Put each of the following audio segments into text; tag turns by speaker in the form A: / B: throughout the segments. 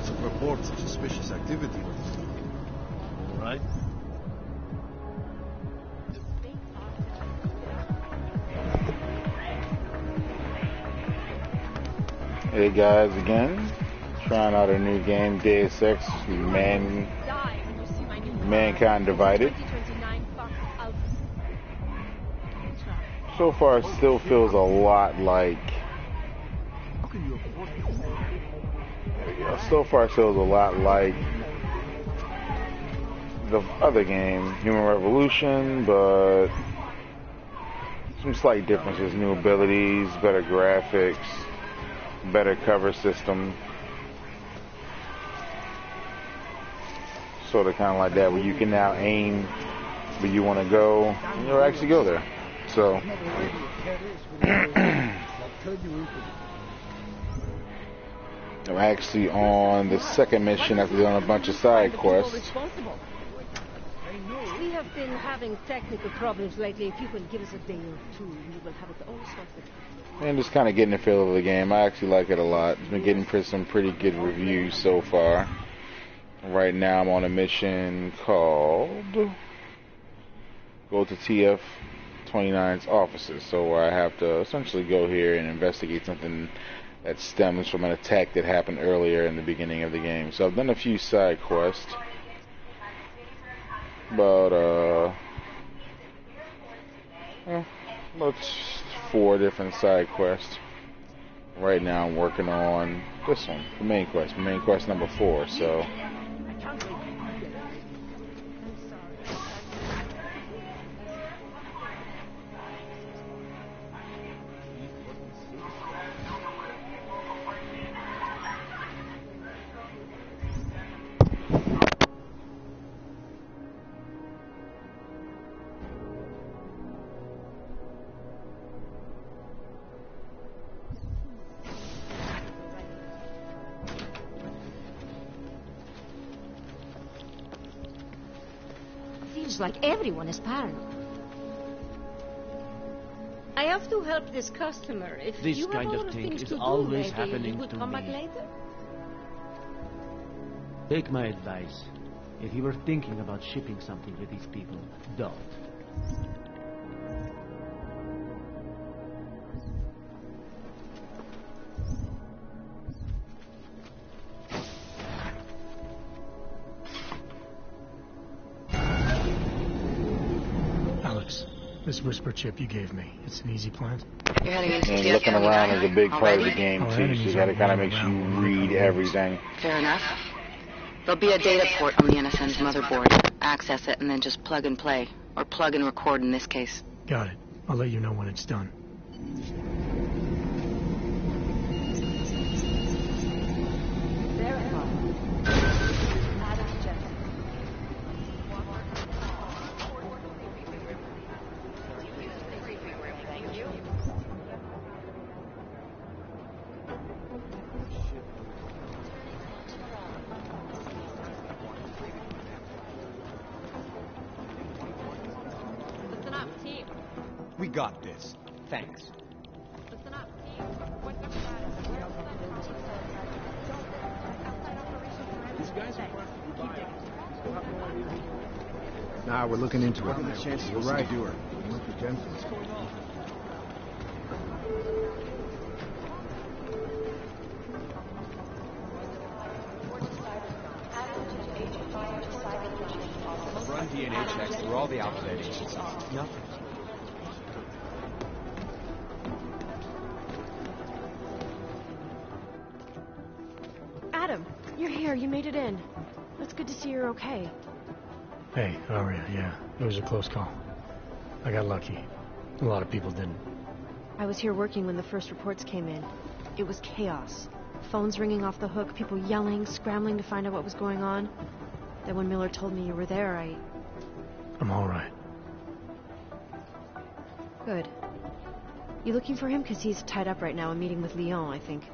A: lots of reports of suspicious activity. All right.
B: Hey guys, again, trying out a new game, Deus Ex, Mankind Divided. So far, it still feels a lot like. So far, it feels a lot like the other game, Human Revolution, but some slight differences: new abilities, better graphics, better cover system. Sort of kind of like that, where you can now aim where you want to go, and you'll actually go there. So, I'm actually on the second mission after doing a bunch of side quests.
C: We have been having technical problems lately. If you can give us a day or two, we will have it all sorted.
B: And just kind of getting the feel of the game. I actually like it a lot. It's been getting some pretty good reviews so far. Right now I'm on a mission called Go to TF-29's offices. So I have to essentially go here and investigate something that stems from an attack that happened earlier in the beginning of the game. So I've done a few side quests. About about 4 different side quests. Right now I'm working on this one, the main quest number 4. So
C: Like everyone is paranoid. I have to help this customer. If
D: this
C: you
D: kind
C: have
D: of thing
C: things
D: is
C: to
D: always
C: do,
D: happening
C: you would
D: to
C: come back
D: me.
C: later.
D: Take my advice. If you were thinking about shipping something with these people, don't.
E: This whisper chip you gave me, it's an easy plant?
F: You're heading into
B: and looking around is a big part of the game too, so you gotta kinda make sure you read everything.
F: Fair enough. There'll be a data port on the NSN's motherboard. Access it and then just plug and play. Or plug and record in this case.
E: Got it. I'll let you know when it's done.
G: We got this. Thanks.
C: Listen up, team. What's up,
G: These guys are Nah, we're looking into it. What are the chances you're right? What's going on? Run DNA checks through all the outlet agencies. Nothing.
H: Adam, you're here. You made it in. It's good to see you're okay.
E: Hey, how are you? Yeah, it was a close call. I got lucky. A lot of people didn't.
H: I was here working when the first reports came in. It was chaos. Phones ringing off the hook, people yelling, scrambling to find out what was going on. Then when Miller told me you were there,
E: I'm all right.
H: Good. You looking for him? Because he's tied up right now, a meeting with Lyon, I think.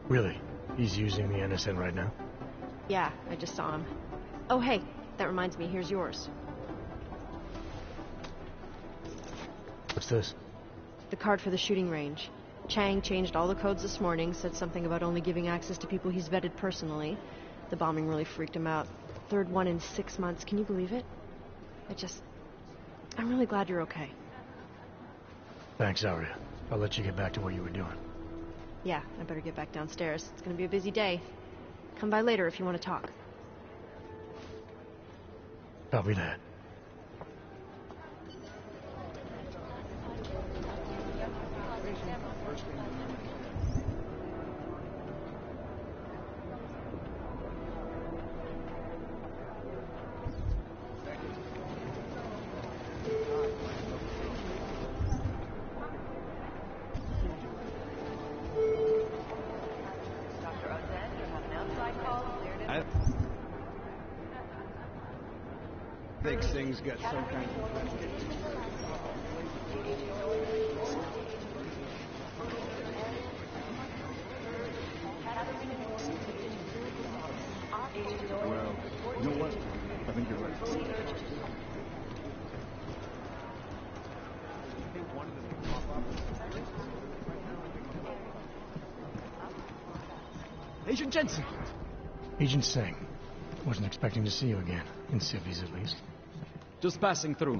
E: Really? He's using the NSN right now?
H: Yeah, I just saw him. Oh, hey, that reminds me, here's yours.
E: What's this?
H: The card for the shooting range. Chang changed all the codes this morning, said something about only giving access to people he's vetted personally. The bombing really freaked him out. Third one in 6 months. Can you believe it? I'm really glad you're okay.
E: Thanks, Aria. I'll let you get back to what you were doing.
H: Yeah, I better get back downstairs. It's gonna be a busy day. Come by later if you want to talk.
E: Copy that.
G: Thinks things got some kind of... Well, you know what? I think you're right.
D: Agent Jensen!
E: Agent Singh. Wasn't expecting to see you again. In civvies, at least.
D: Just passing through.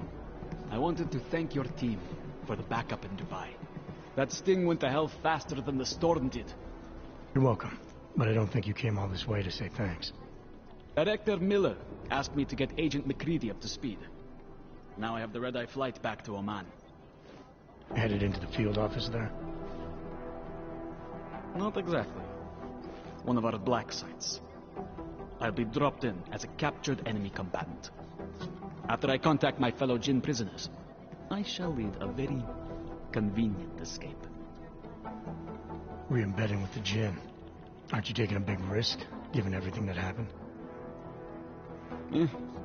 D: I wanted to thank your team for the backup in Dubai. That sting went to hell faster than the storm did.
E: You're welcome. But I don't think you came all this way to say thanks.
D: Director Miller asked me to get Agent McCready up to speed. Now I have the red-eye flight back to Oman.
E: Headed into the field office there?
D: Not exactly. One of our black sites. I'll be dropped in as a captured enemy combatant. After I contact my fellow Jinn prisoners, I shall lead a very convenient escape.
E: Re-embedding with the Jinn. Aren't you taking a big risk, given everything that happened?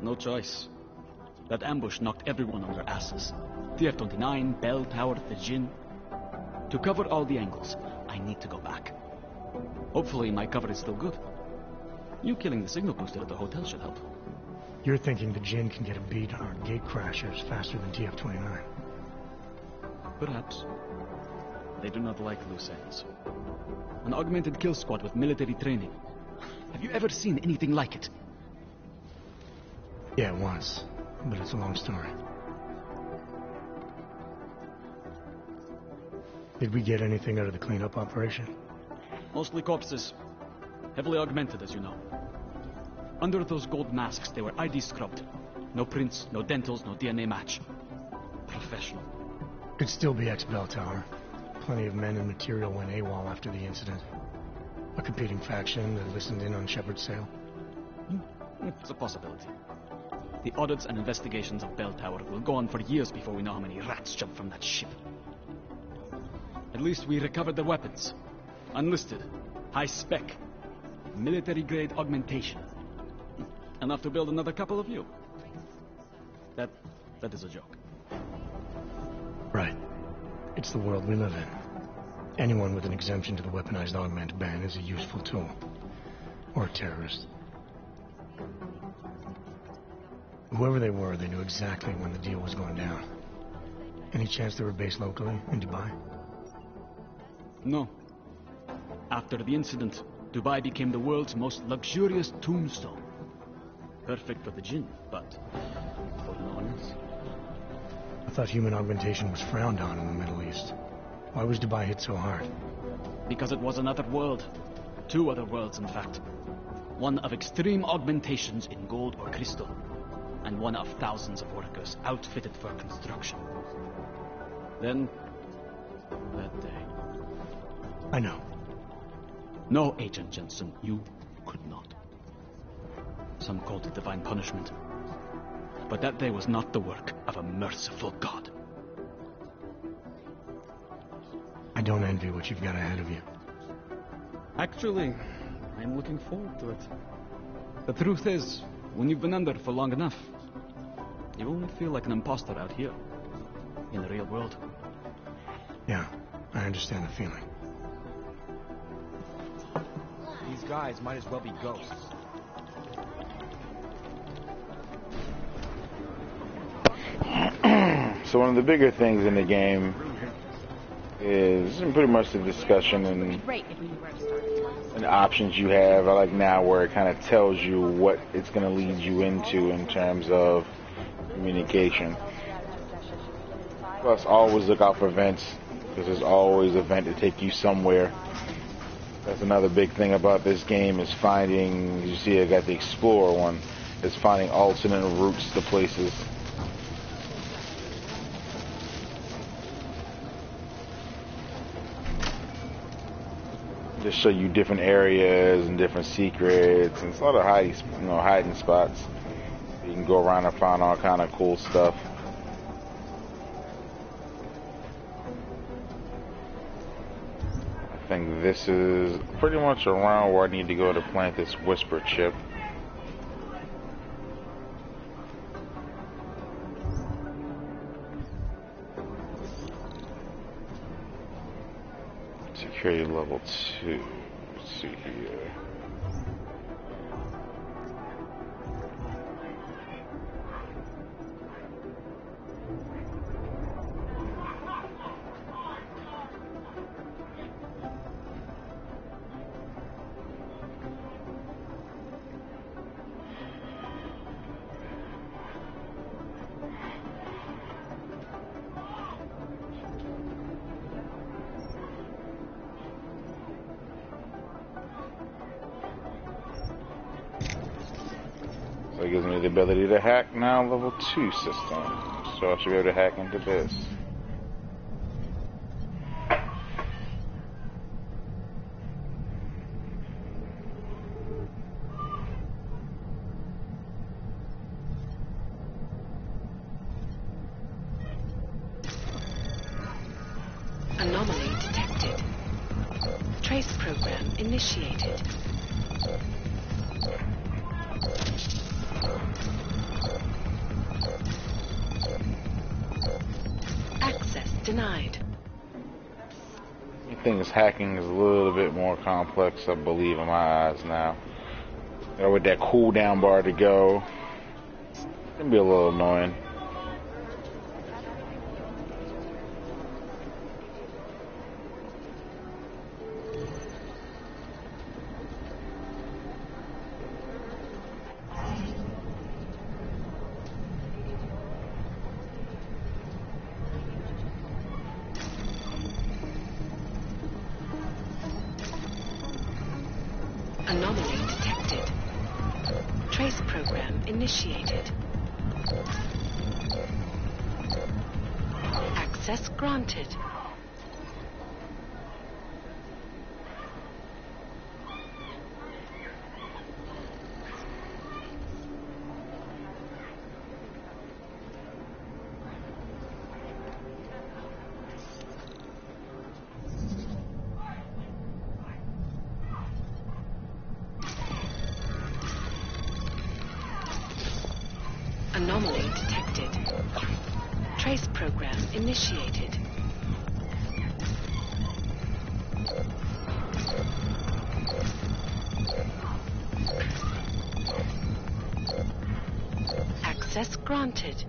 D: No choice. That ambush knocked everyone on their asses. TF-29, Bell Tower, the Jinn. To cover all the angles, I need to go back. Hopefully my cover is still good. You killing the signal booster at the hotel should help.
E: You're thinking the Jinn can get a beat on our gate crashers faster than TF-29.
D: Perhaps. They do not like loose ends. An augmented kill squad with military training. Have you ever seen anything like it?
E: Yeah, once. But it's a long story. Did we get anything out of the cleanup operation?
D: Mostly corpses. Heavily augmented, as you know. Under those gold masks, they were ID scrubbed. No prints, no dentals, no DNA match. Professional.
E: Could still be ex-Bell Tower. Plenty of men and material went AWOL after the incident. A competing faction that listened in on Shepard's sale.
D: It's a possibility. The audits and investigations of Bell Tower will go on for years before we know how many rats jumped from that ship. At least we recovered their weapons. Unlisted. High spec. Military-grade augmentation. Enough to build another couple of you. That is a joke.
E: Right. It's the world we live in. Anyone with an exemption to the weaponized augment ban is a useful tool. Or a terrorist. Whoever they were, they knew exactly when the deal was going down. Any chance they were based locally, in Dubai?
D: No. After the incident, Dubai became the world's most luxurious tombstone. Perfect for the Jinn, but for no one else.
E: I thought human augmentation was frowned on in the Middle East. Why was Dubai hit so hard?
D: Because it was another world. Two other worlds, in fact. One of extreme augmentations in gold or crystal, and one of thousands of workers outfitted for construction. Then, that day.
E: I know.
D: No, Agent Jensen, you could not. Some called it divine punishment. But that day was not the work of a merciful God.
E: I don't envy what you've got ahead of you.
D: Actually, I'm looking forward to it. The truth is, when you've been under for long enough, you won't feel like an imposter out here, in the real world.
E: Yeah, I understand the feeling.
G: These guys might as well be ghosts.
B: So one of the bigger things in the game is pretty much the discussion and
C: Great if we knew where to start.
B: and options you have. I like now where it kind of tells you what it's going to lead you into in terms of communication. Plus, always look out for events, because there's always a vent to take you somewhere. That's another big thing about this game is finding, you see I got the Explorer one, is finding alternate routes to places. Just show you different areas and different secrets, and it's a lot of hiding spots. You can go around and find all kind of cool stuff. I think this is pretty much around where I need to go to plant this Whisper chip. Security level 2. Let's see here. So it gives me the ability to hack now level 2 system. So I should be able to hack into this.
I: Anomaly detected. Trace program initiated. Access denied.
B: I think hacking is a little bit more complex, I believe, in my eyes now. With that cooldown bar to go, it can be a little annoying.
I: Anomaly detected. Trace program initiated. Access granted. Anomaly detected. Trace program initiated. Access granted.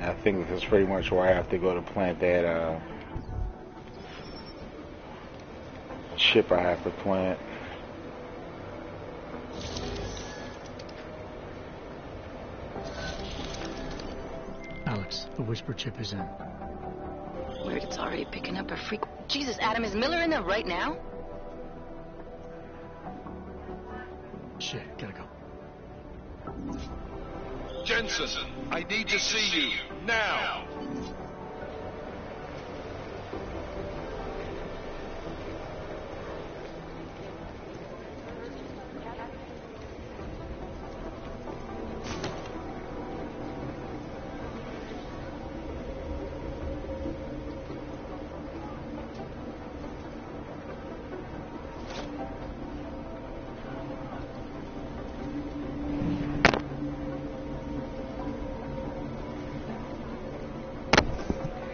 B: I think this is pretty much where I have to go to plant that chip I have to plant.
E: Alex, the Whisper chip is in.
F: Weird, it's already picking up a freak. Jesus, Adam, is Miller in there right now?
E: Shit, gotta go.
J: Jensen, I need to see you, now!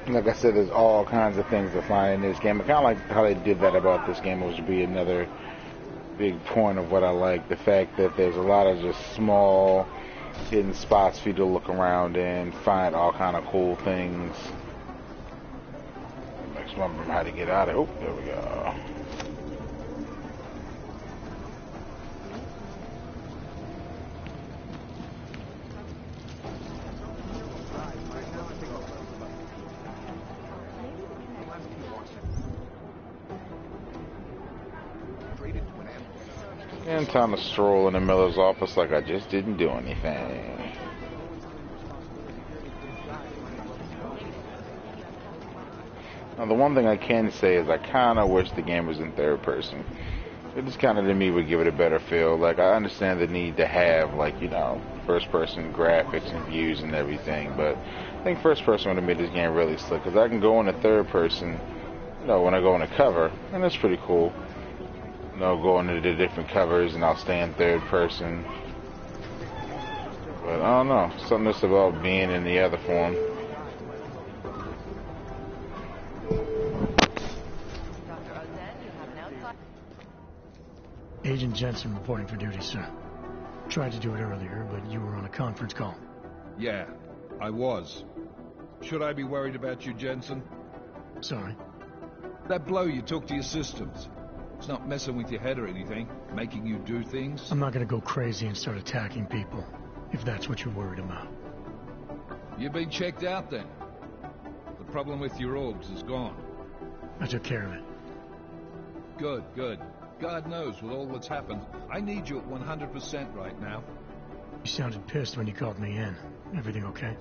B: Like I said, there's all kinds of things to find in this game. I kind of like how they did that about this game. It was to be another big point of what I like. The fact that there's a lot of just small hidden spots for you to look around in, find all kind of cool things. Makes me remember how to get out of it. Oh, there we go. And time to stroll in the Miller's office like I just didn't do anything. Now, the one thing I can say is I kind of wish the game was in third person. It just kind of, to me, would give it a better feel. Like, I understand the need to have, like, you know, first person graphics and views and everything, but I think first person would have made this game really slick, because I can go into third person, you know, when I go in a cover, and that's pretty cool. You know, go into the different covers and I'll stay in third person. But I don't know, something that's about being in the other form.
E: Agent Jensen reporting for duty, sir. Tried to do it earlier, but you were on a conference call.
J: Yeah, I was. Should I be worried about you, Jensen?
E: Sorry.
J: That blow you took to your systems. It's not messing with your head or anything, making you do things.
E: I'm not gonna go crazy and start attacking people, if that's what you're worried about.
J: You've been checked out then. The problem with your orbs is gone.
E: I took care of it.
J: Good, good. God knows, with all that's happened, I need you at 100% right now.
E: You sounded pissed when you called me in. Everything okay?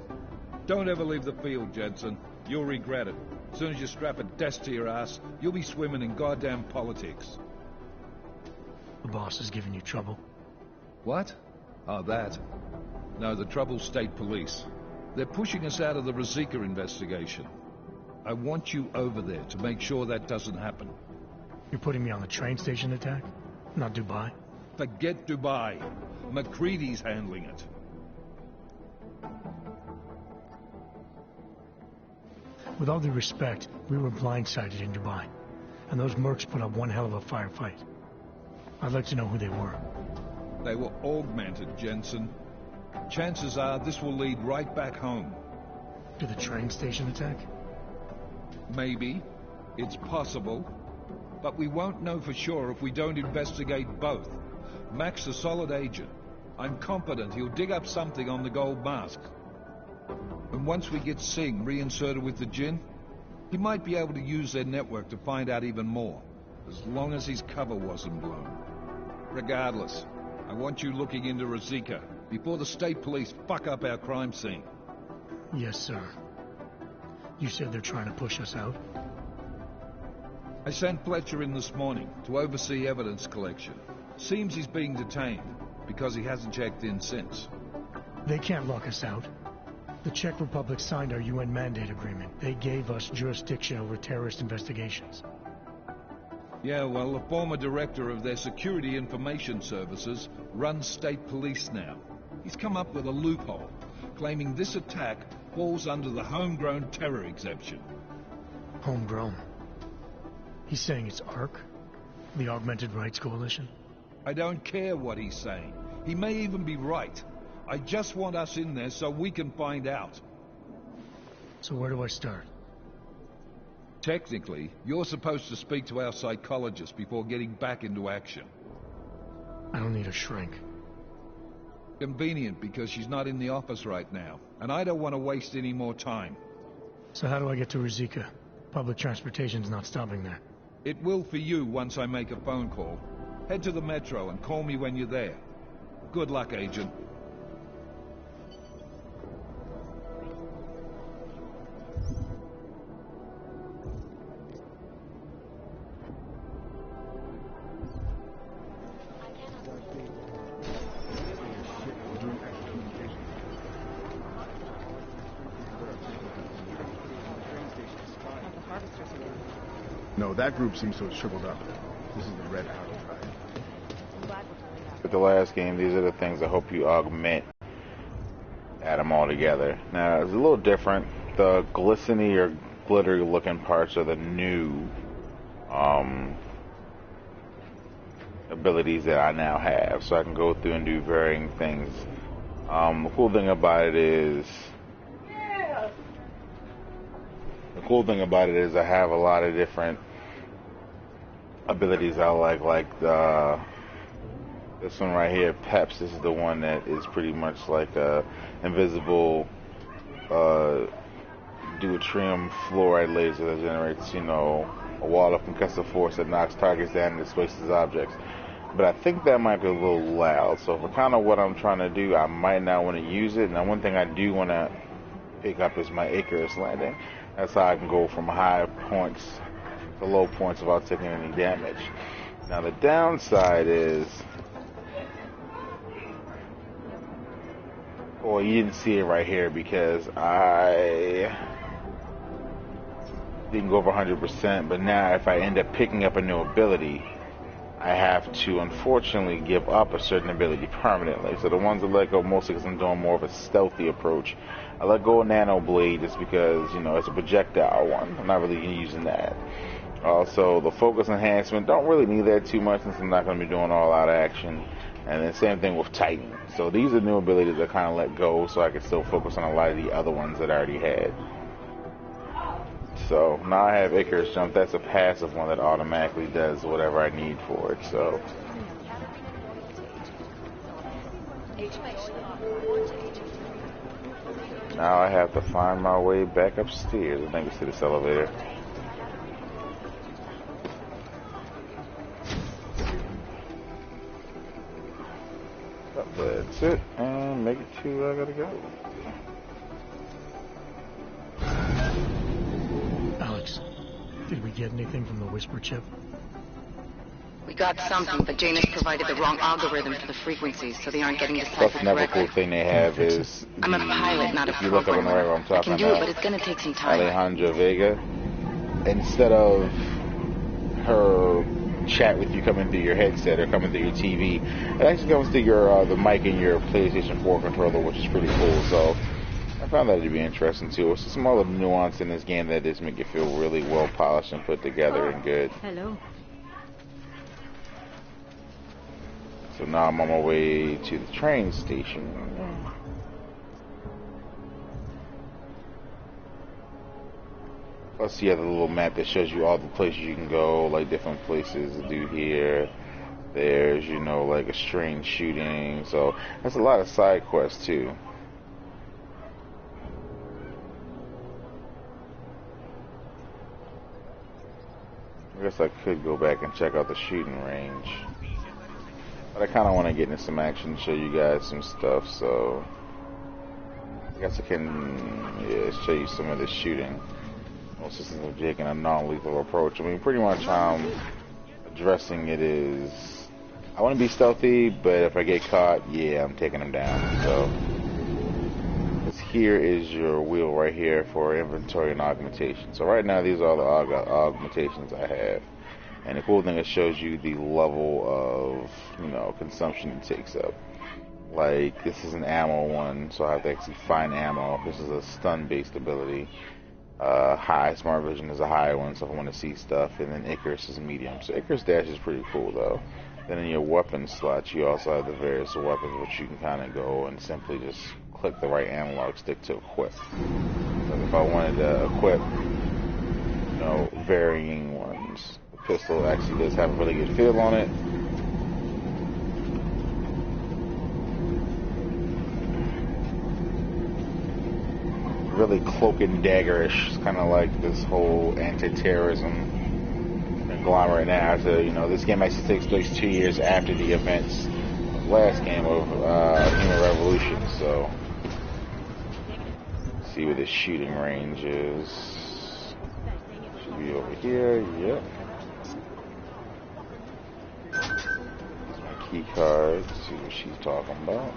J: Don't ever leave the field, Jensen. You'll regret it. As soon as you strap a desk to your ass, you'll be swimming in goddamn politics.
E: The boss is giving you trouble?
J: What? Oh, that. No, the trouble's state police. They're pushing us out of the Rosika investigation. I want you over there to make sure that doesn't happen.
E: You're putting me on the train station attack? Not Dubai?
J: Forget Dubai. McCready's handling it.
E: With all due respect, we were blindsided in Dubai, and those mercs put up one hell of a firefight. I'd like to know who they were.
J: They were augmented, Jensen. Chances are this will lead right back home.
E: To the train station attack?
J: Maybe. It's possible. But we won't know for sure if we don't investigate both. Mac's a solid agent. I'm confident he'll dig up something on the gold mask. And once we get Singh reinserted with the Jinn, he might be able to use their network to find out even more, as long as his cover wasn't blown. Regardless, I want you looking into Rosika before the state police fuck up our crime scene.
E: Yes, sir. You said they're trying to push us out?
J: I sent Fletcher in this morning to oversee evidence collection. Seems he's being detained, because he hasn't checked in since.
E: They can't lock us out. The Czech Republic signed our UN mandate agreement. They gave us jurisdiction over terrorist investigations.
J: Yeah, well, the former director of their security information services runs state police now. He's come up with a loophole, claiming this attack falls under the homegrown terror exemption.
E: Homegrown? He's saying it's ARC? The Augmented Rights Coalition?
J: I don't care what he's saying. He may even be right. I just want us in there so we can find out.
E: So where do I start?
J: Technically, you're supposed to speak to our psychologist before getting back into action.
E: I don't need a shrink.
J: Convenient, because she's not in the office right now, and I don't want to waste any more time.
E: So how do I get to Rosika? Public transportation's not stopping there.
J: It will for you once I make a phone call. Head to the metro and call me when you're there. Good luck, Agent.
A: No, that group seems to have shriveled up. This is the Red House tribe.
B: With the last game, these are the things I hope you augment. Add them all together. Now, it's a little different. The glistening or glittery looking parts are the new abilities that I now have, so I can go through and do varying things. The cool thing about it is I have a lot of different abilities I like this one right here, Peps. This is the one that is pretty much like a invisible deuterium fluoride laser that generates, you know, a wall of concussive force that knocks targets down and displaces objects. But I think that might be a little loud, so for kind of what I'm trying to do, I might not want to use it. Now, one thing I do want to pick up is my Icarus landing. That's how I can go from high points to low points without taking any damage. Now, the downside is, well, you didn't see it right here because I didn't go over 100%, but now if I end up picking up a new ability, I have to unfortunately give up a certain ability permanently. So the ones that let go mostly because I'm doing more of a stealthy approach. I let go of Nano Blade just because, you know, it's a projectile one. I'm not really using that. Also, the focus enhancement, don't really need that too much since I'm not going to be doing all out action. And then same thing with Titan. So these are new abilities that kind of let go so I can still focus on a lot of the other ones that I already had. So now I have Icarus Jump. That's a passive one that automatically does whatever I need for it. So now I have to find my way back upstairs. I think it's to this elevator. That's it. And make it to where I gotta go.
E: Alex, did we get anything from the Whisper chip?
F: We got something, but Janus provided the wrong algorithm for the frequencies, so they aren't getting deciphered
B: Plus, another
F: correctly.
B: cool thing they have is
F: I'm a pilot, not a
B: if you look up on the right, I'm
F: I
B: talking
F: can do it,
B: about
F: but it's gonna take some time.
B: Alejandra Vega. Instead of her chat with you coming through your headset or coming through your TV, it actually comes through your the mic in your PlayStation 4 controller, which is pretty cool. So I found that to be interesting too. It's a small little nuance in this game that just make it feel really well polished and put together and good.
C: Hello.
B: So now I'm on my way to the train station. Plus, you have a little map that shows you all the places you can go, like different places to do here. There's, you know, like a strange shooting. So that's a lot of side quests too. I guess I could go back and check out the shooting range. But I kind of want to get into some action and show you guys some stuff, so I guess I can show you some of the shooting. Most systems of taking a non-lethal approach. I mean, pretty much how I'm addressing it is, I want to be stealthy, but if I get caught, yeah, I'm taking them down. So here is your wheel right here for inventory and augmentation. So right now, these are all the augmentations I have. And the cool thing, it shows you the level of, you know, consumption it takes up. Like, this is an ammo one, so I have to actually find ammo. This is a stun-based ability. High Smart Vision is a high one, so if I want to see stuff. And then Icarus is medium. So Icarus Dash is pretty cool, though. Then in your weapon slots, you also have the various weapons, which you can kind of go and simply just click the right analog stick to equip. So if I wanted to equip, you know, varying ones. Pistol actually does have a really good feel on it. Really cloak and daggerish. It's kind of like this whole anti-terrorism conglomerate now. So, you know, this game actually takes place 2 years after the events of the last game of Human Revolution. So, let's see where the shooting range is. Should be over here. Yep. Key card, see what she's talking about.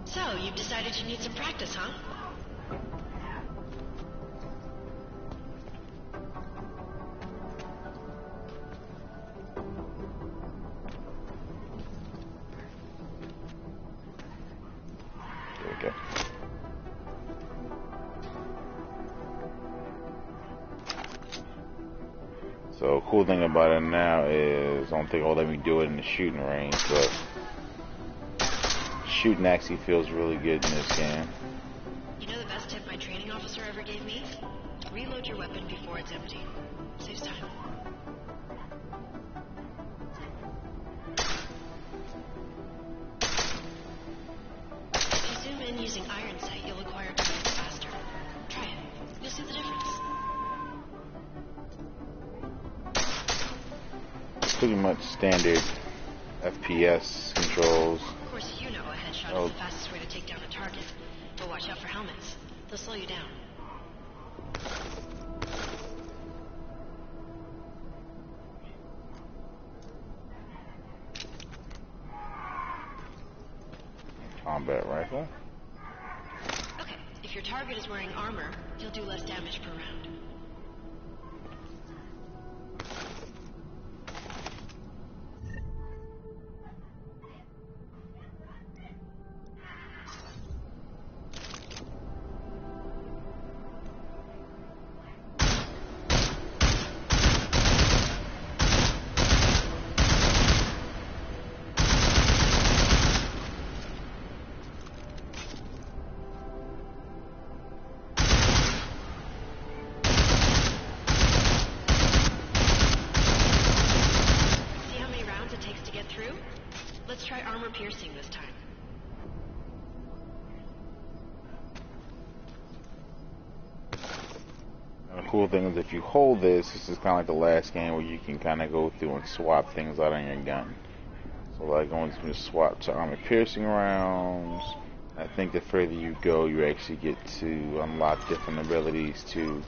I: So, you've decided you need some practice, huh?
B: So cool thing about it now is I don't think I'll let me do it in the shooting range, but shooting actually feels really good in this game.
I: You know the best tip my training officer ever gave me? Reload your weapon before it's empty. Saves time. If you zoom in using iron sight, you'll acquire targets faster. Try it. You'll see the difference.
B: Pretty much standard FPS controls.
I: Of course, you know a headshot is the fastest way to take down a target. But watch out for helmets. They'll slow you down.
B: Combat rifle.
I: Okay, if your target is wearing armor, you'll do less damage per round. Let's try armor piercing this time.
B: And the cool thing is if you hold this is kind of like the last game where you can kind of go through and swap things out on your gun. So like going to swap to armor piercing rounds. I think the further you go, you actually get to unlock different abilities to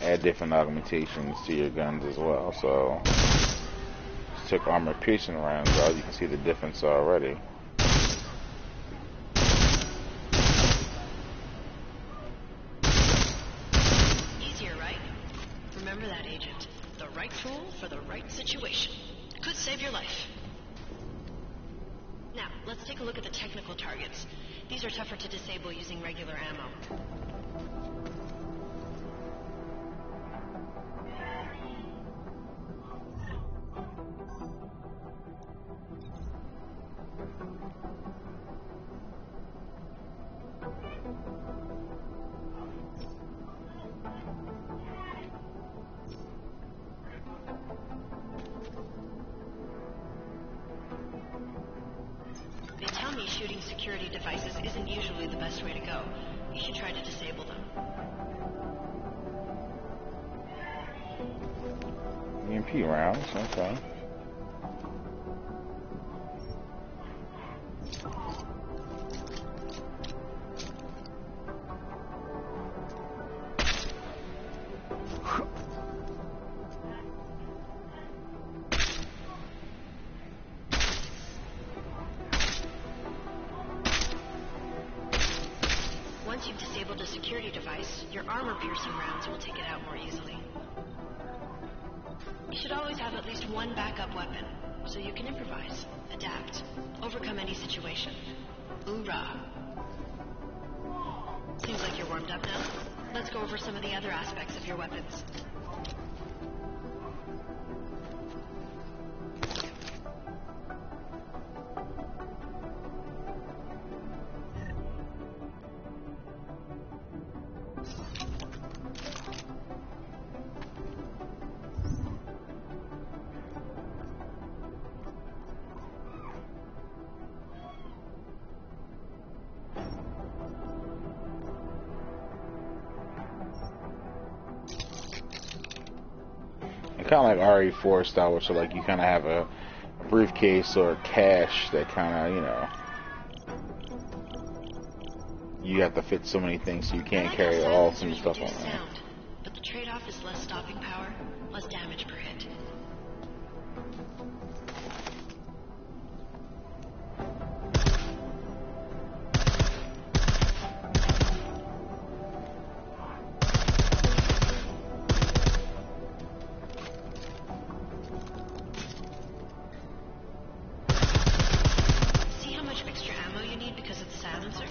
B: add different augmentations to your guns as well. So took armor piercing rounds out, you can see the difference already.
I: Easier, right? Remember that, Agent. The right tool for the right situation. Could save your life. Now, let's take a look at the technical targets. These are tougher to disable using regular ammo. They tell me shooting security devices isn't usually the best way to go. You should try to disable them.
B: EMP rounds, okay.
I: Once you've disabled a security device, your armor-piercing rounds will take it out more easily. You should always have at least one backup weapon, so you can improvise, adapt, overcome any situation. Hoorah! Seems like you're warmed up now. Let's go over some of the other aspects of your weapons.
B: Kind of like RE4 style, so like you kind of have a briefcase or a cache that kind of, you know, you have to fit so many things, so you can't carry all some stuff on there.
I: Sound, but the trade-off is less stopping power, less damage per hit. See how much extra ammo you need because of the silencer?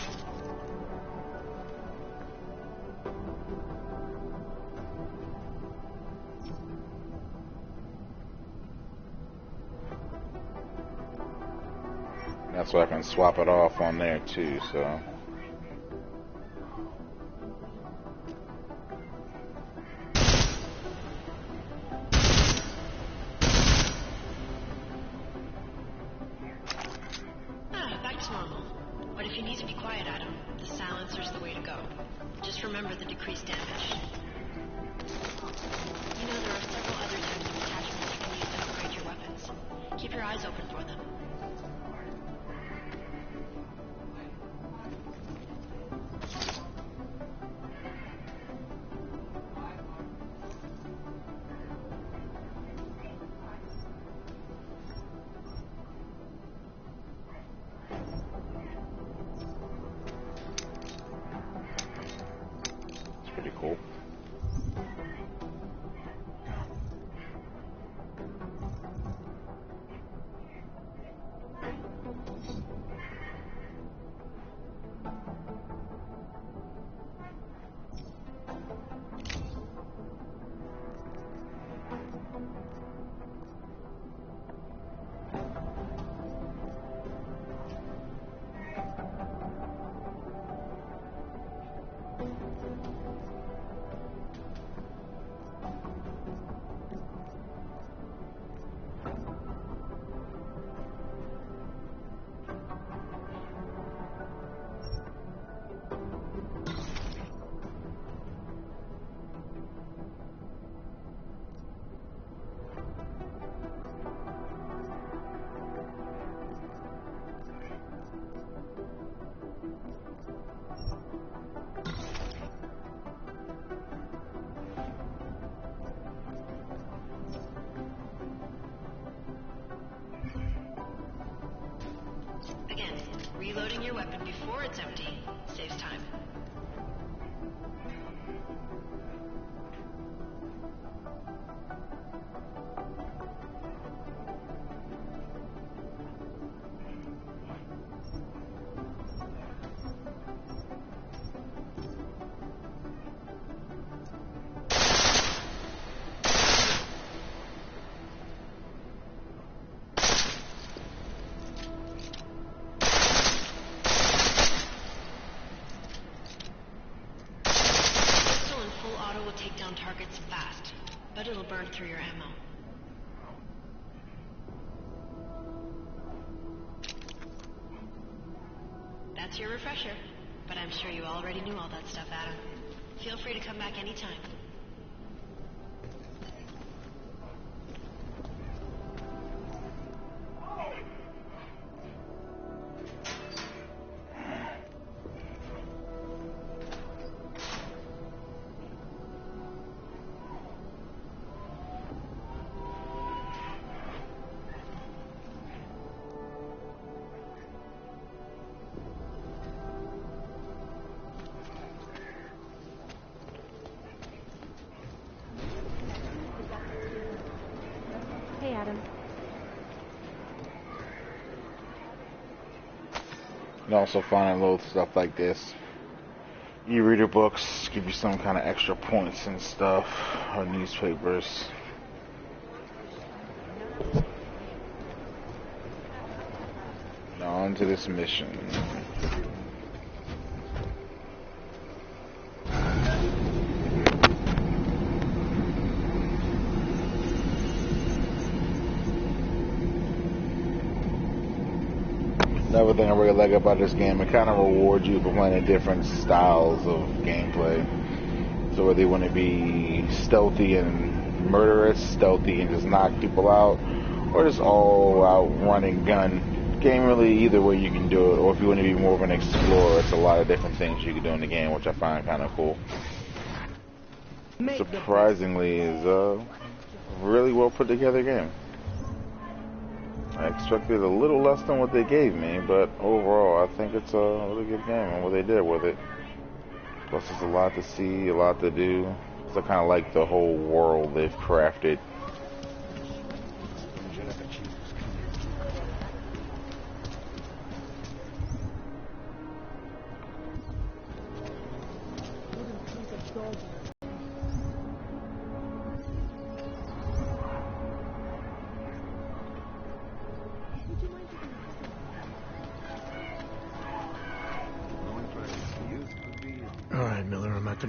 B: That's why I can swap it off on there too, so.
I: Back to normal. But if you need to be quiet, Adam, the silencer's the way to go. Just remember the decreased damage. You know there are several other types of attachments you can use to upgrade your weapons. Keep your eyes open for them.
B: Pretty cool.
I: Again, reloading your weapon before it's empty saves time. Take down targets fast, but it'll burn through your ammo. That's your refresher, but I'm sure you already knew all that stuff, Adam. Feel free to come back anytime.
H: Hey, Adam.
B: And also finding little stuff like this. E-reader books give you some kind of extra points and stuff, or newspapers. Now on to this mission. Another thing I really like about this game, it kind of rewards you for playing different styles of gameplay. So whether you want to be stealthy and murderous, stealthy and just knock people out, or just all out run and gun. Game really either way you can do it, or if you want to be more of an explorer, it's a lot of different things you can do in the game, which I find kind of cool. Surprisingly, is a really well put together game. I expected a little less than what they gave me, but overall, I think it's a really good game and what they did with it. Plus, there's a lot to see, a lot to do. So I kind of like the whole world they've crafted.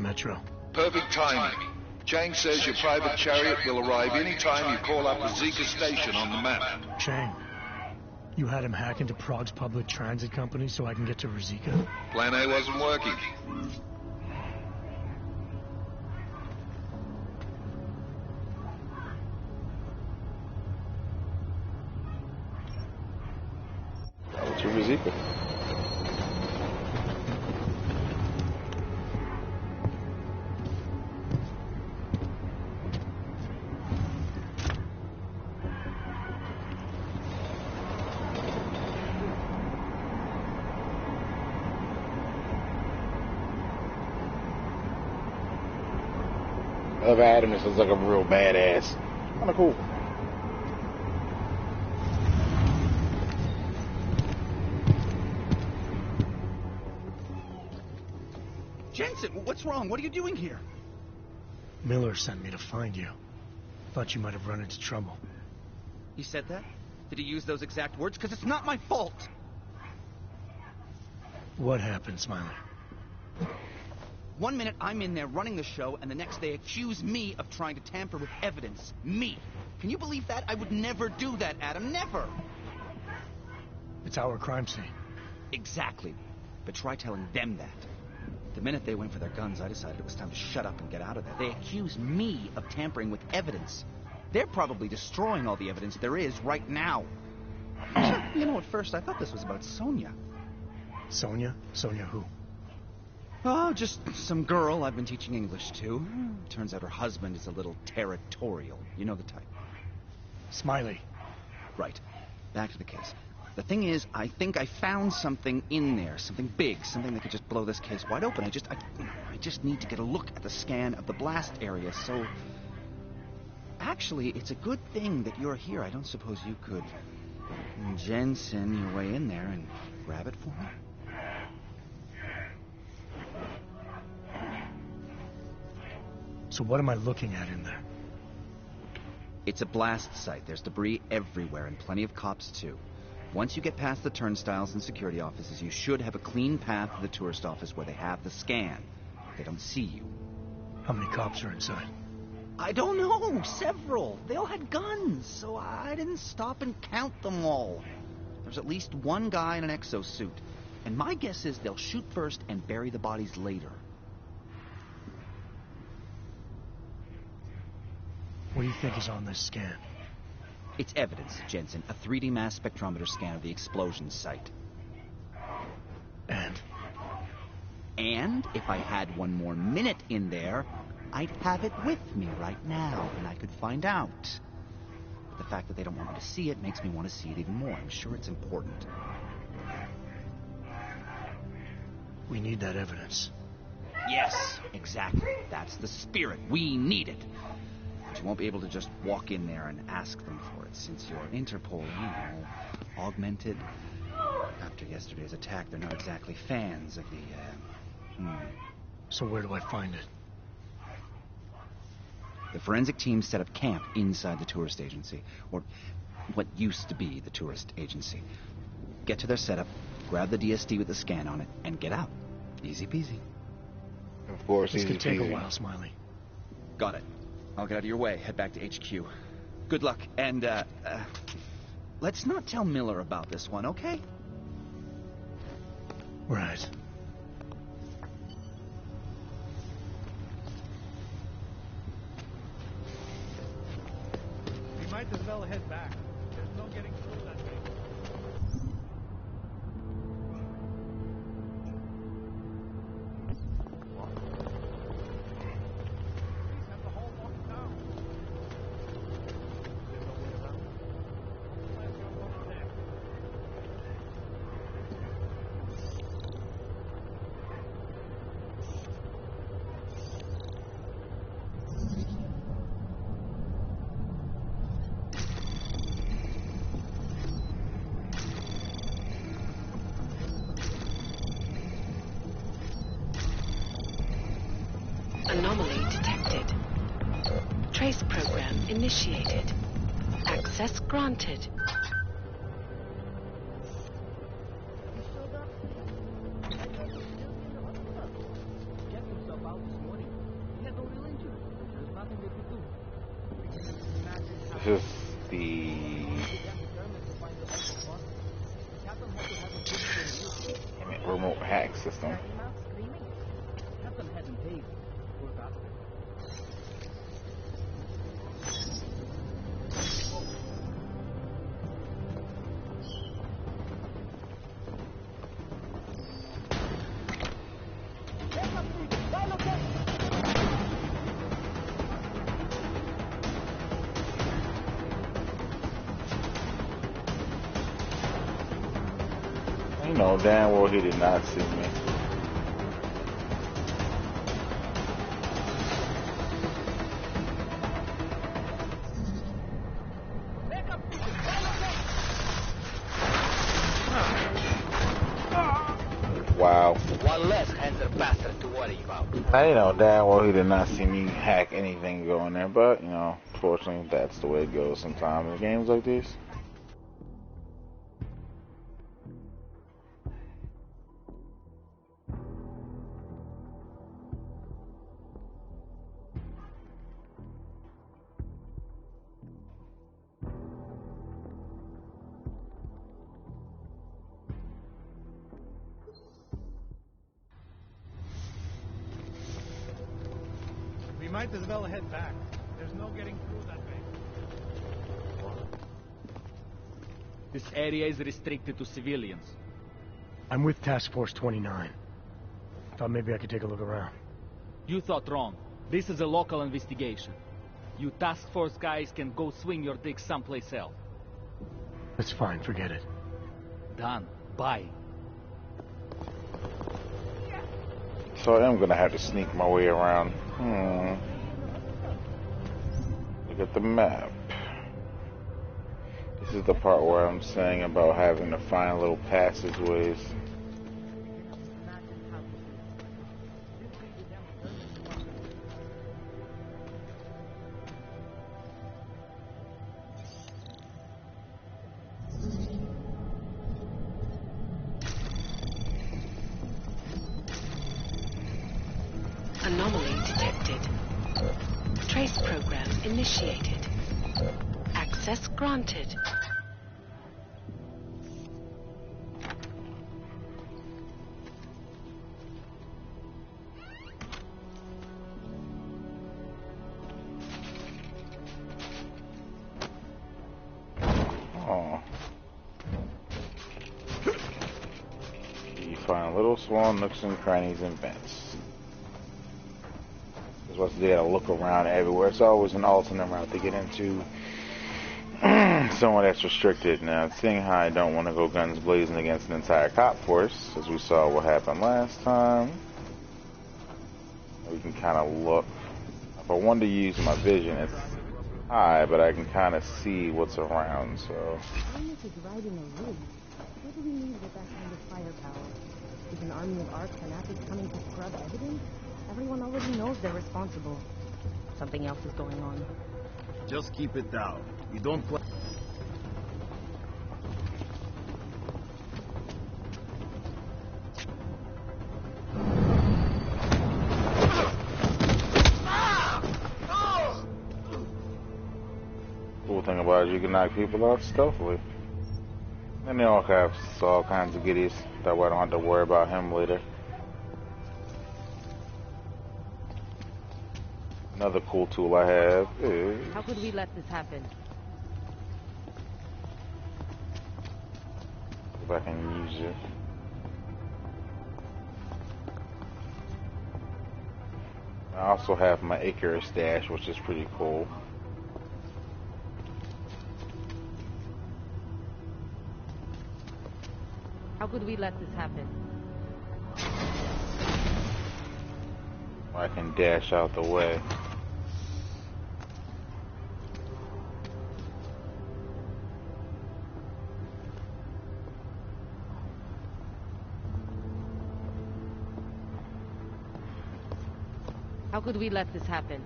E: Metro.
J: Perfect timing. Chang says your private chariot will arrive any time you call up the Zika station on the map.
E: Chang, you had him hack into Prague's public transit company so I can get to Rizika?
J: Plan A wasn't working.
B: To Rizika. I love Adam. This looks like a real badass. Kind of cool.
K: Jensen, what's wrong? What are you doing here?
E: Miller sent me to find you. Thought you might have run into trouble.
K: He said that? Did he use those exact words? Because it's not my fault.
E: What happened, Smiley?
K: 1 minute I'm in there running the show, and the next they accuse me of trying to tamper with evidence. Me. Can you believe that? I would never do that, Adam. Never.
E: It's our crime scene.
K: Exactly. But try telling them that. The minute they went for their guns, I decided it was time to shut up and get out of there. They accuse me of tampering with evidence. They're probably destroying all the evidence there is right now. You know, at first I thought this was about Sonia.
E: Sonia? Sonia who?
K: Oh, just some girl I've been teaching English to. Turns out her husband is a little territorial. You know the type.
E: Smiley.
K: Right. Back to the case. The thing is, I think I found something in there. Something big. Something that could just blow this case wide open. I just need to get a look at the scan of the blast area, so... Actually, it's a good thing that you're here. I don't suppose you could... Jensen your way in there and grab it for me?
E: So what am I looking at in there?
K: It's a blast site. There's debris everywhere, and plenty of cops, too. Once you get past the turnstiles and security offices, you should have a clean path to the tourist office where they have the scan. They don't see you.
E: How many cops are inside?
K: I don't know. Several. They all had guns, so I didn't stop and count them all. There's at least one guy in an exosuit. And my guess is they'll shoot first and bury the bodies later.
E: What do you think is on this scan?
K: It's evidence, Jensen. A 3D mass spectrometer scan of the explosion site.
E: And?
K: And if I had one more minute in there, I'd have it with me right now, and I could find out. But the fact that they don't want me to see it makes me want to see it even more. I'm sure it's important.
E: We need that evidence.
K: Yes, exactly. That's the spirit. We need it. But you won't be able to just walk in there and ask them for it, since you're Interpol, you know, augmented. After yesterday's attack, they're not exactly fans of the,
E: So where do I find it?
K: The forensic team set up camp inside the tourist agency, or what used to be the tourist agency. Get to their setup, grab the DSD with the scan on it, and get out. Easy peasy.
B: Of course,
E: This
B: easy
E: could take
B: peasy.
E: a while, Smiley.
K: Got it. I'll get out of your way, head back to HQ. Good luck, and, let's not tell Miller about this one, okay?
E: Right.
L: We might as well head back. There's no getting through that way.
I: Anomaly detected. Trace program initiated. Access granted.
L: Get yourself out this morning.
B: This is the remote hack system. You know damn well he did not see me. Wow.
M: One less handsome bastard to worry about.
B: I know damn well he did not see me hack anything going there, but, you know, fortunately that's the way it goes sometimes in games like this.
L: We might as well head back. There's no getting through that way.
D: This area is restricted to civilians.
E: I'm with Task Force 29. Thought maybe I could take a look around.
D: You thought wrong. This is a local investigation. You task force guys can go swing your dick someplace else.
E: That's fine, forget it.
D: Done. Bye.
B: So I am gonna have to sneak my way around. Look at the map. This is the part where I'm saying about having to find little passageways.
I: Anomaly detected. Trace program initiated. Access granted.
B: Oh. You find little small nooks and crannies and vents. They gotta look around everywhere. It's always an alternate route to get into somewhere that's restricted. Now, seeing how I don't want to go guns blazing against an entire cop force, as we saw what happened last time, we can kind of look. If I wanted to use my vision, it's high, but I can kind of see what's around, so.
C: Where do we need with that kind of firepower? Is an army of ARC fanatics coming to scrub evidence? Everyone already knows they're responsible. Something else is going on.
G: Just keep it down. You don't play.
B: Cool thing about it, you can knock people out stealthily. And they all have all kinds of goodies. That way I don't have to worry about him later. Another cool tool I have is...
C: How could we let this happen?
B: If I can use it. I also have my Icarus dash, which is pretty cool.
C: How could we let this happen?
B: I can dash out the way.
C: How could we let this happen?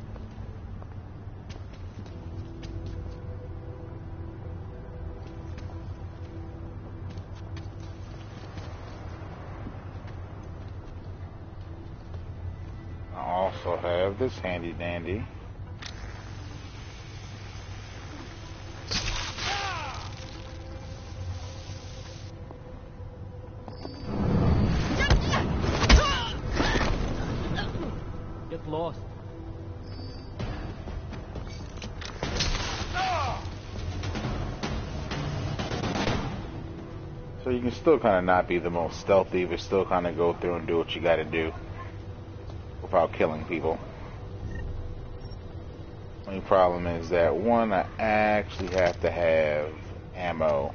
B: I also have this handy dandy. So you can still kind of not be the most stealthy, but still kind of go through and do what you got to do without killing people. Only problem is that one, I actually have to have ammo.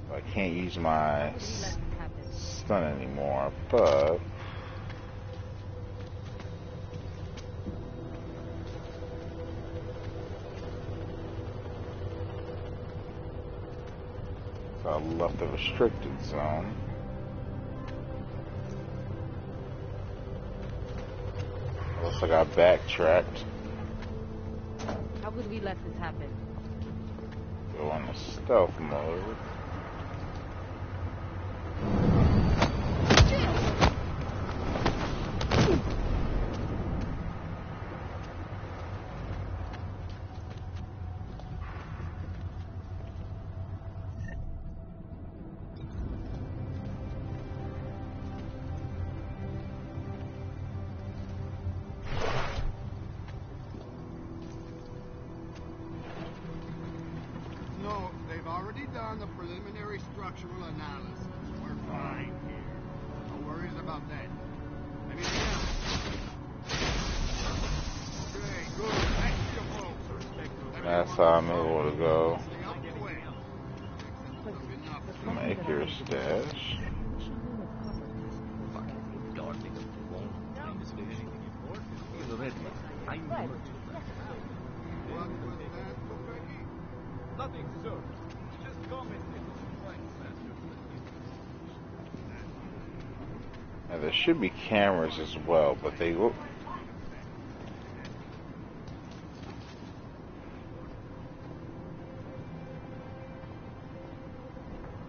B: So I can't use my stun anymore, but so I left the restricted zone. Looks like I backtracked.
C: How could we let this happen?
B: Go into stealth mode.
A: No, they've already done the preliminary structural analysis. We're fine here. No worries about that. Anything else? Okay, good. Back to your folks.
B: That's how I'm able to go. Make your stash.
L: Nothing, sir. Just commenting.
B: Now, there should be cameras as well, but they look.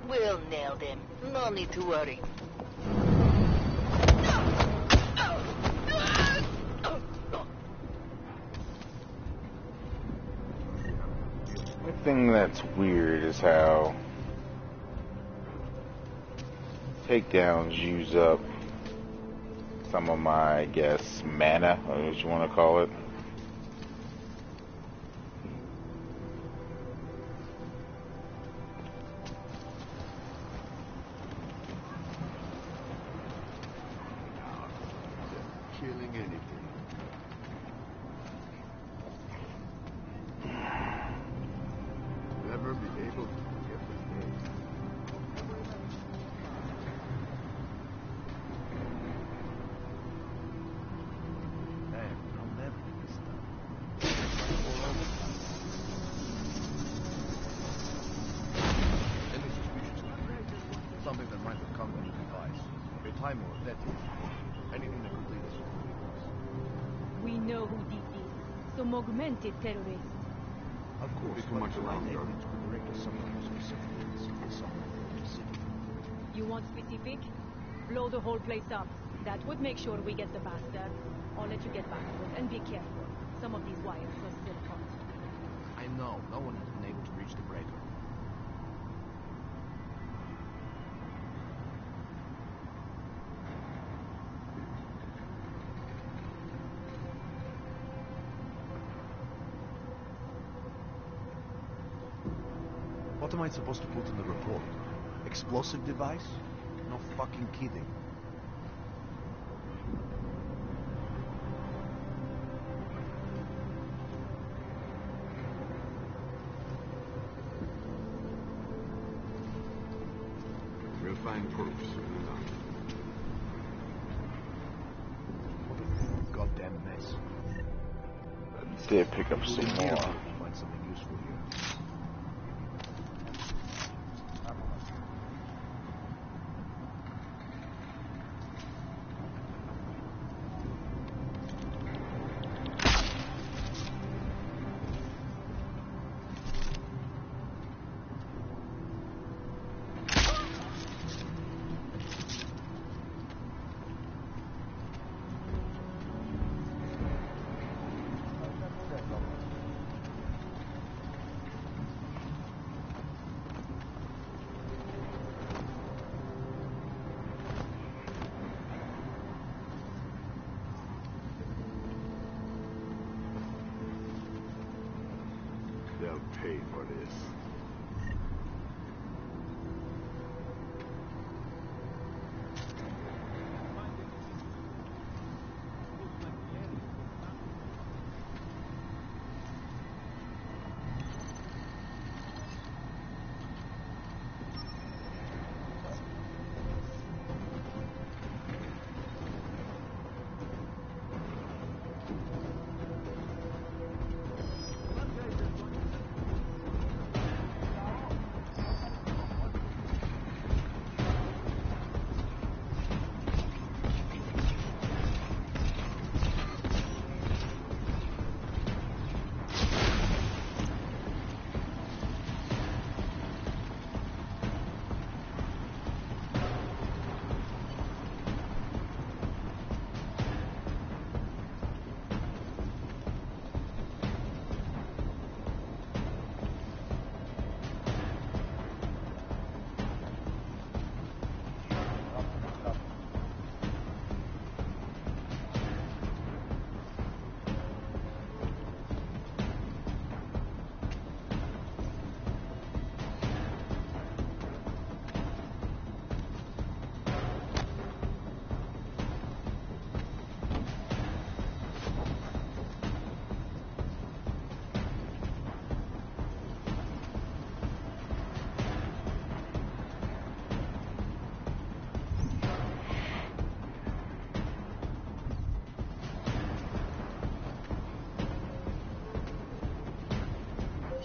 M: We'll nail them. No need to worry.
B: The thing that's weird is how takedowns use up some of my, I guess, mana, or what you want to call it.
A: Killing anything. Never be able to forget the name.
G: Man, I'll never get this done. Any suspicions? Something that might have come from the device. A timer or detonate. Anything that could lead us.
C: We know who did this. Some augmented terrorists.
G: Of course,
A: Too much around
G: they
A: here.
G: need to direct us somewhere specific. Somewhere specific.
C: You want specific? Blow the whole place up. That would make sure we get the bastard. I'll let you get back to it, and be careful. Some of these wires are still hot.
G: I know. No one has been able to reach the breaker. What am I supposed to put in the report? Explosive device? No fucking kidding.
A: We'll find proof soon enough.
G: What a goddamn mess.
B: I did pick up some more.
G: Find something useful here.
A: They'll pay for this.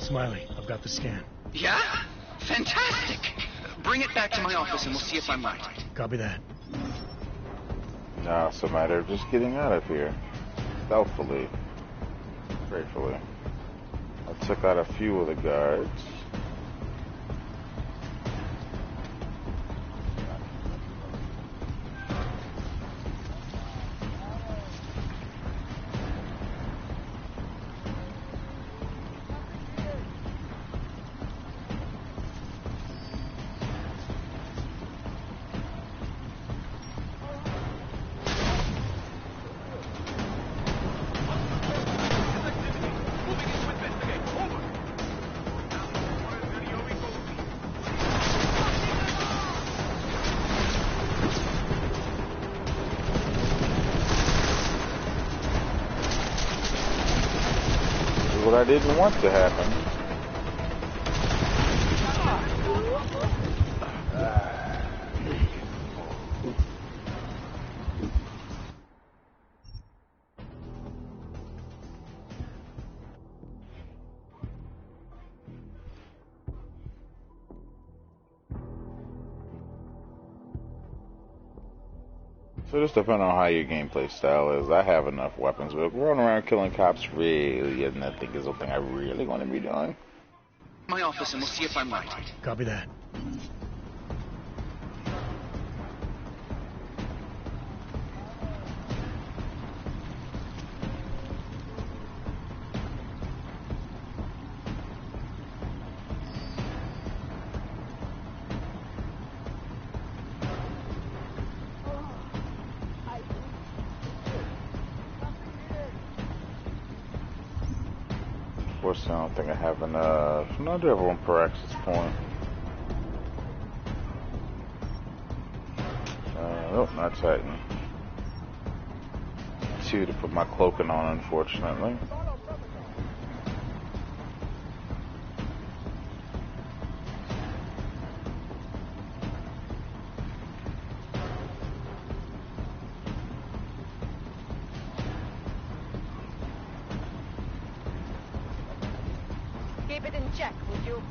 E: Smiley, I've got the scan.
K: Yeah? Fantastic! Bring it back to my office and we'll see if I'm right.
E: Copy that.
B: Now it's a matter of just getting out of here. Stealthily. Gratefully. I took out a few of the guards. What I didn't want to happen. So just depending on how your gameplay style is, I have enough weapons, but running around killing cops really isn't that thing is something I really want to be doing.
K: My office and we'll see if I'm right.
E: Copy that.
B: Unfortunately, I don't think I have enough. No, I do have one per access point. Nope, not Titan. 2 to put my cloaking on, unfortunately.
M: Keep it in check, would you?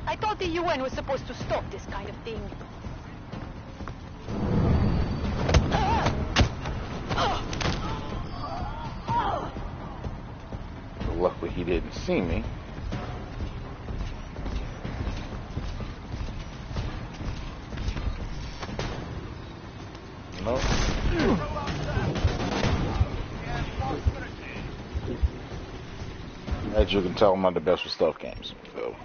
M: I thought the UN was supposed to stop this kind of thing.
B: Luckily, he didn't see me. Nope. As you can tell, I'm not the best with stealth games. So.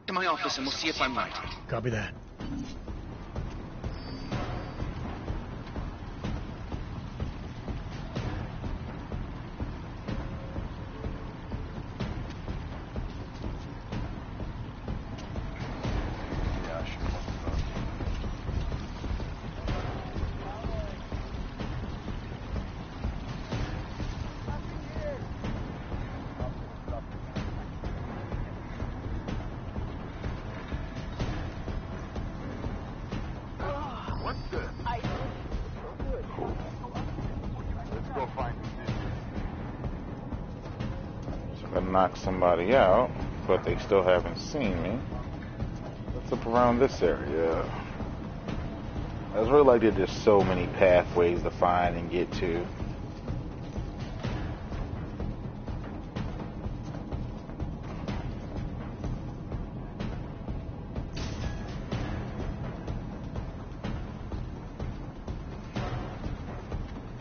K: To my office and we'll see if I'm right.
E: Copy that.
B: Knock somebody out, but they still haven't seen me. Let's up around this area. I was really like that there's so many pathways to find and get to.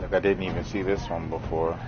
B: Like I didn't even see this one before.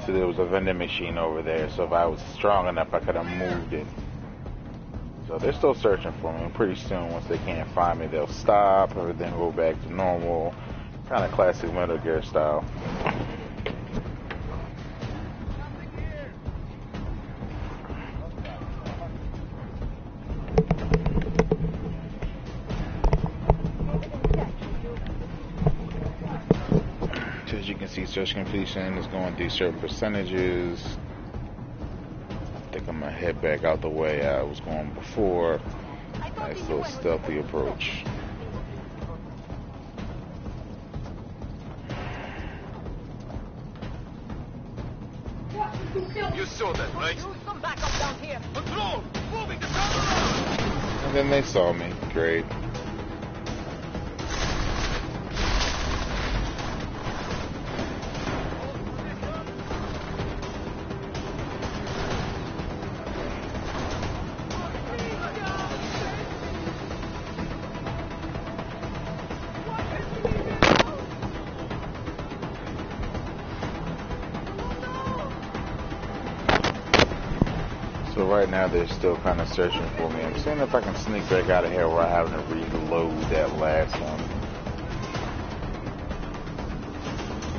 B: So there was a vending machine over there, so if I was strong enough, I could have moved it. So they're still searching for me, and pretty soon, once they can't find me, they'll stop, and then go back to normal, kind of classic Metal Gear style. So as you can see, search completion is going through certain percentages. I think I'm gonna head back out the way I was going before. Nice little stealthy approach.
A: You saw that, right?
M: Come back up down here.
A: Control! Moving the camera!
B: And then they saw me. Great. So right now they're still kind of searching for me. I'm seeing if I can sneak back out of here where I have to reload that last one.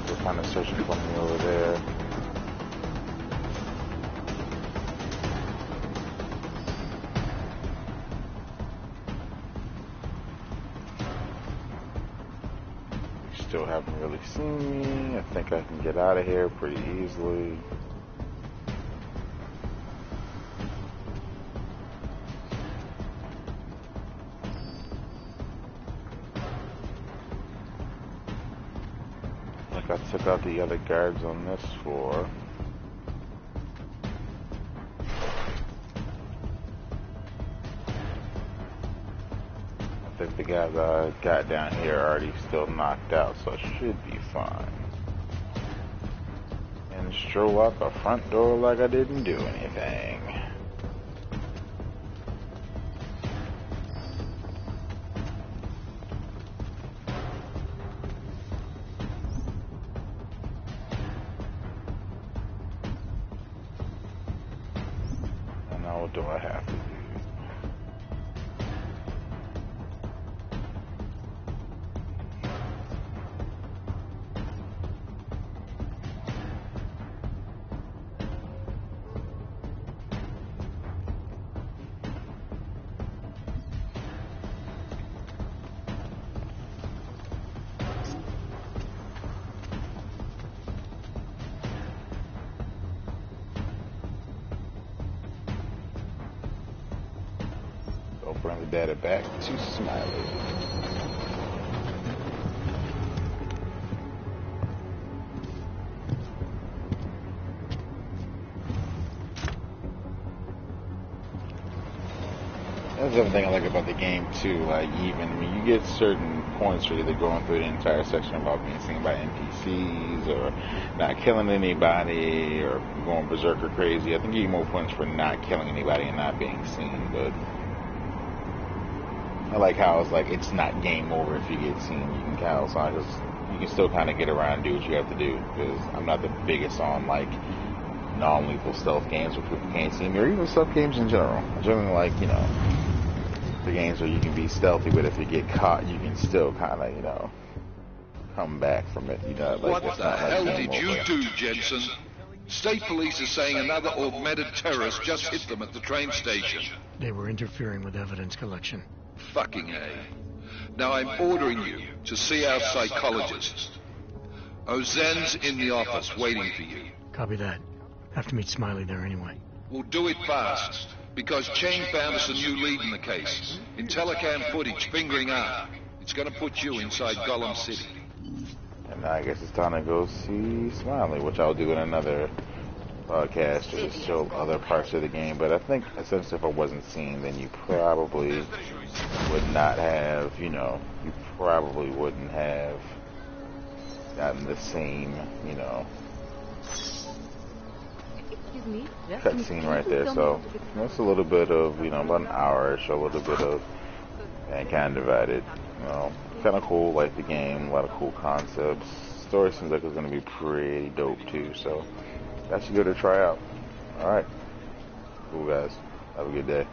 B: They're kind of searching for me over there. They still haven't really seen me. I think I can get out of here pretty easily. I took out the other guards on this floor. I think the guys I got down here are already still knocked out, so it should be fine. And stroll out the front door like I didn't do anything. What do I have to do? Bring the data back to Smiley. That's everything I like about the game too. Like you get certain points for either going through the entire section about being seen by NPCs or not killing anybody or going berserker crazy. I think you get more points for not killing anybody and not being seen, but I like how it's like it's not game over if you get seen. You can kind of, so you can still kind of get around and do what you have to do. Because I'm not the biggest on like non-lethal stealth games where people can't see me, or even stealth games in general. I generally like the games where you can be stealthy, but if you get caught, you can still kind of come back from it. Like,
J: what
B: it's
J: the
B: not like
J: hell
B: game
J: did you
B: over.
J: do, Jensen? State police are saying another augmented terrorist just hit them at the train station.
E: They were interfering with evidence collection.
J: Fucking A. Now I'm ordering you to see our psychologist. Ozen's in the office waiting for you.
E: Copy that. Have to meet Smiley there anyway.
J: We'll do it fast, because Chang found us a new lead in the case. In telecam footage fingering Ark. It's gonna put you inside Gollum City.
B: And now I guess it's time to go see Smiley, which I'll do in another podcast to show other parts of the game. But I think essentially if I wasn't seen, then you probably would not have, you probably wouldn't have gotten the same,
C: Excuse me?
B: cutscene right there. So that's a little bit of, about an hour-ish, a little bit of, and kind of divided. Kind of cool, like the game, a lot of cool concepts. Story seems like it's going to be pretty dope too. So That's good to try out. Alright. Cool, guys. Have a good day.